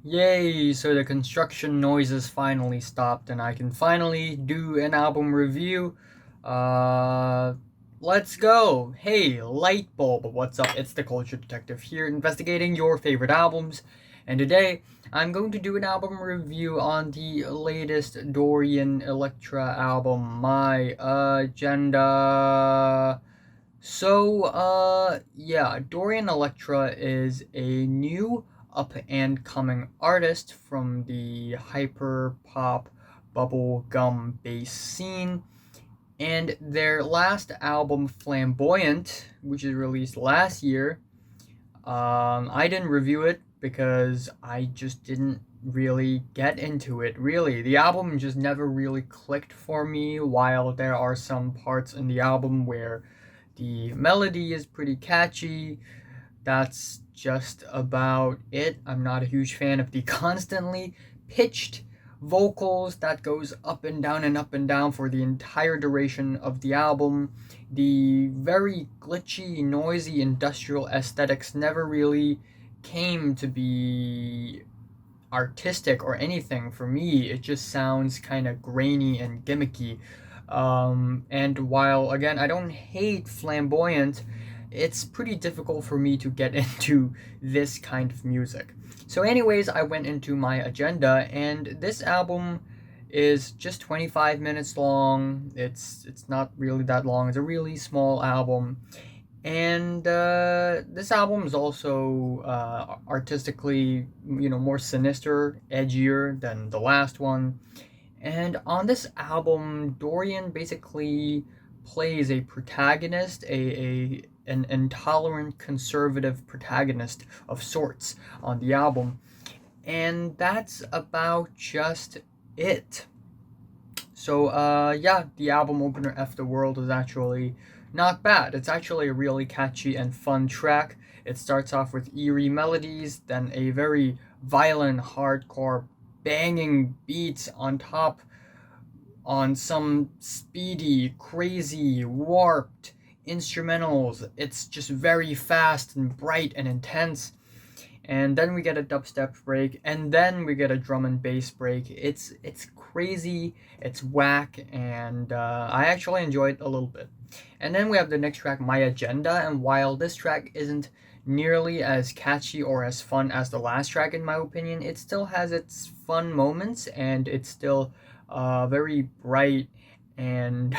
Yay, so the construction noises finally stopped and I can finally do an album review. Uh, let's go. Hey, Lightbulb, what's up? It's the Culture Detective here investigating your favorite albums. And today, I'm going to do an album review on the latest Dorian Electra album, My Agenda. So, Dorian Electra is a new up and coming artist from the hyperpop bubblegum bass scene. And their last album, Flamboyant, which is released last year, I didn't review it because I just didn't really get into it. Really, the album just never really clicked for me. While there are some parts in the album where the melody is pretty catchy, that's just about it. I'm not a huge fan of the constantly pitched vocals that goes up and down and up and down for the entire duration of the album. The very glitchy, noisy industrial aesthetics never really came to be artistic or anything for me. It just sounds kind of grainy and gimmicky. And while, again, I don't hate Flamboyant, it's pretty difficult for me to get into this kind of music. So, anyways, I went into my agenda, and this album is just 25 minutes long. It's not really that long. It's a really small album, and this album is also artistically, more sinister, edgier than the last one. And on this album, Dorian basically plays a protagonist, an intolerant conservative protagonist of sorts on the album. And that's about just it. So, the album opener F the World is actually not bad. It's actually a really catchy and fun track. It starts off with eerie melodies, then a very violent, hardcore, banging beats on top on some speedy, crazy, warped instrumentals. It's just very fast and bright and intense. And then we get a dubstep break, and then we get a drum and bass break. It's crazy, it's whack, and I actually enjoy it a little bit. And then we have the next track, My Agenda, and while this track isn't nearly as catchy or as fun as the last track, in my opinion, it still has its fun moments, and it's still very bright, and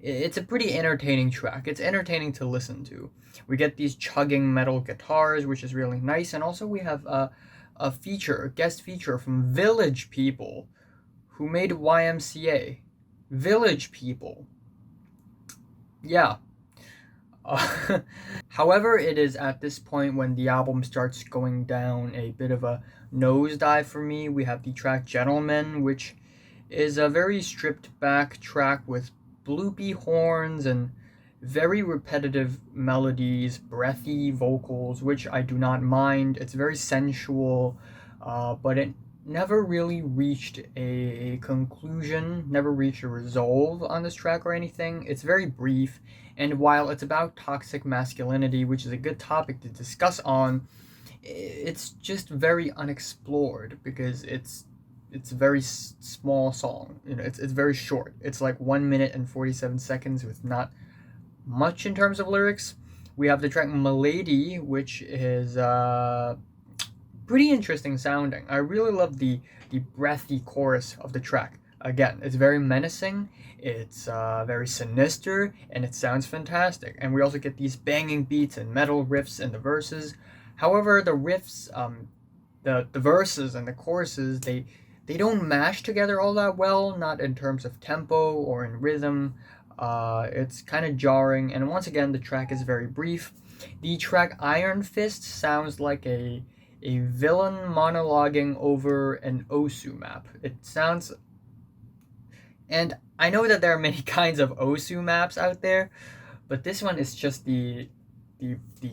it's a pretty entertaining track. It's entertaining to listen to. We get these chugging metal guitars, which is really nice, and also we have a guest feature from Village People, who made YMCA. Village People. Yeah. However, it is at this point when the album starts going down a bit of a nosedive for me. We have the track Gentleman, which is a very stripped back track with bloopy horns and very repetitive melodies, breathy vocals, which I do not mind. It's very sensual, but it never really reached a conclusion, never reached a resolve on this track or anything. It's very brief, and while it's about toxic masculinity, which is a good topic to discuss on, it's just very unexplored because it's a very small song. It's very short. It's like 1 minute and 47 seconds with not much in terms of lyrics. We have the track Milady, which is pretty interesting sounding. I really love the breathy chorus of the track. Again, it's very menacing, it's very sinister, and it sounds fantastic. And we also get these banging beats and metal riffs in the verses. However, the riffs, the verses and the choruses, they don't mash together all that well, not in terms of tempo or in rhythm. It's kind of jarring, and once again, the track is very brief. The track Iron Fist sounds like a villain monologuing over an Osu map. It sounds, and I know that there are many kinds of Osu maps out there, but this one is just the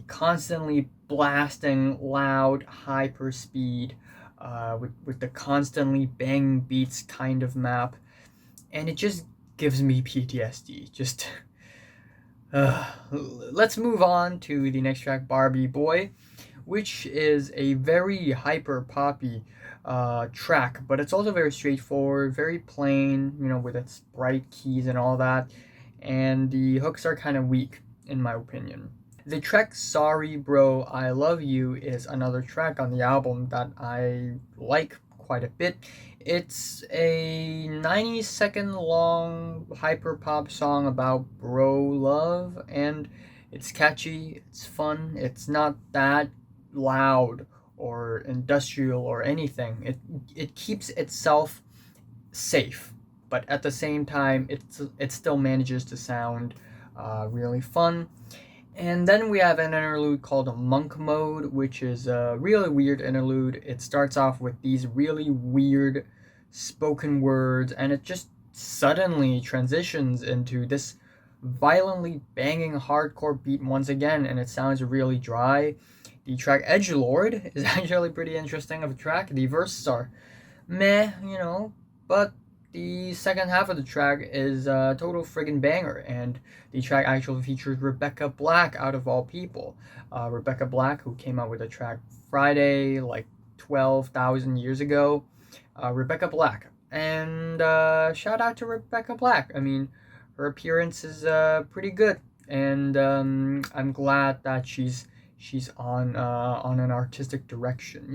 constantly blasting, loud, hyper speed, with the constantly banging beats kind of map, and it just gives me PTSD. Let's move on to the next track, Barbie Boy, which is a very hyper poppy track, but it's also very straightforward, very plain, with its bright keys and all that. And the hooks are kind of weak, in my opinion. The track Sorry Bro, I Love You is another track on the album that I like quite a bit. It's a 90-second long hyperpop song about bro love, and it's catchy, it's fun, it's not that loud or industrial or anything. It keeps itself safe, but at the same time, it still manages to sound really fun. And then we have an interlude called Monk Mode, which is a really weird interlude. It starts off with these really weird spoken words, and it just suddenly transitions into this violently banging hardcore beat once again, and it sounds really dry. The track Edgelord is actually pretty interesting of a track. The verses are meh, but the second half of the track is a total friggin' banger, and the track actually features Rebecca Black, out of all people. Rebecca Black, who came out with a track Friday, like 12,000 years ago. Rebecca Black. And shout out to Rebecca Black. I mean, her appearance is pretty good, and I'm glad that she's on an artistic direction,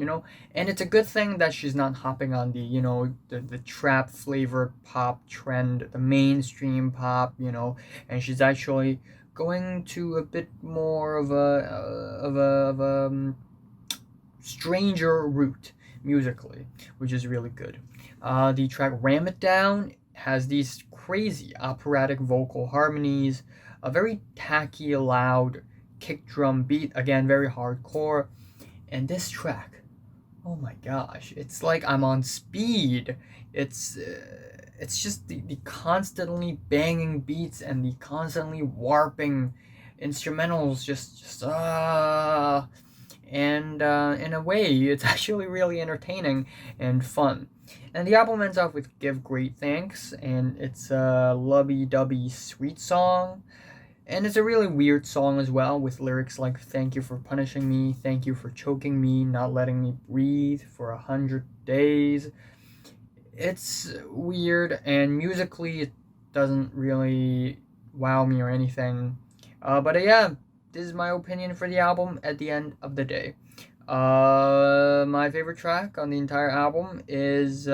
and it's a good thing that she's not hopping on the trap flavored pop trend, the mainstream pop, and she's actually going to a bit more of a stranger route musically, which is really good. The track Ram It Down has these crazy operatic vocal harmonies, a very tacky, loud kick drum beat, again very hardcore. And this track, oh my gosh, it's like I'm on speed. It's just the constantly banging beats and the constantly warping instrumentals, just and in a way it's actually really entertaining and fun. And the album ends off with Give Great Thanks, and it's a lovey-dovey sweet song. And it's a really weird song as well, with lyrics like "Thank you for punishing me, thank you for choking me, not letting me breathe for 100 days." It's weird, and musically it doesn't really wow me or anything. But yeah, this is my opinion for the album at the end of the day. My favorite track on the entire album is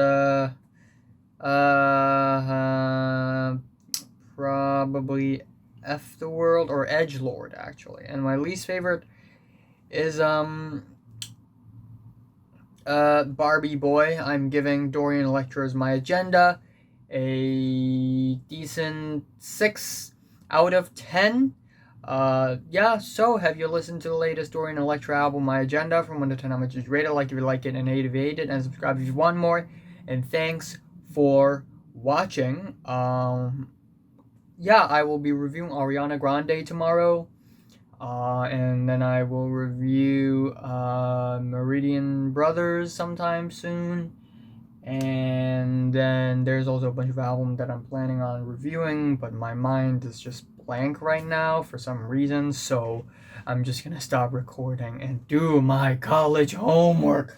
probably F the World, or Edgelord, actually. And my least favorite is Barbie Boy. I'm giving Dorian Electra's My Agenda a decent 6 out of 10. Yeah, so have you listened to the latest Dorian Electra album, My Agenda? From 1 to 10, how much is rated? Like if you like it, and 8 if you hate it, and subscribe if you want more. And thanks for watching. Yeah, I will be reviewing Ariana Grande tomorrow. And then I will review Meridian Brothers sometime soon. And then there's also a bunch of albums that I'm planning on reviewing, but my mind is just blank right now for some reason. So I'm just gonna stop recording and do my college homework.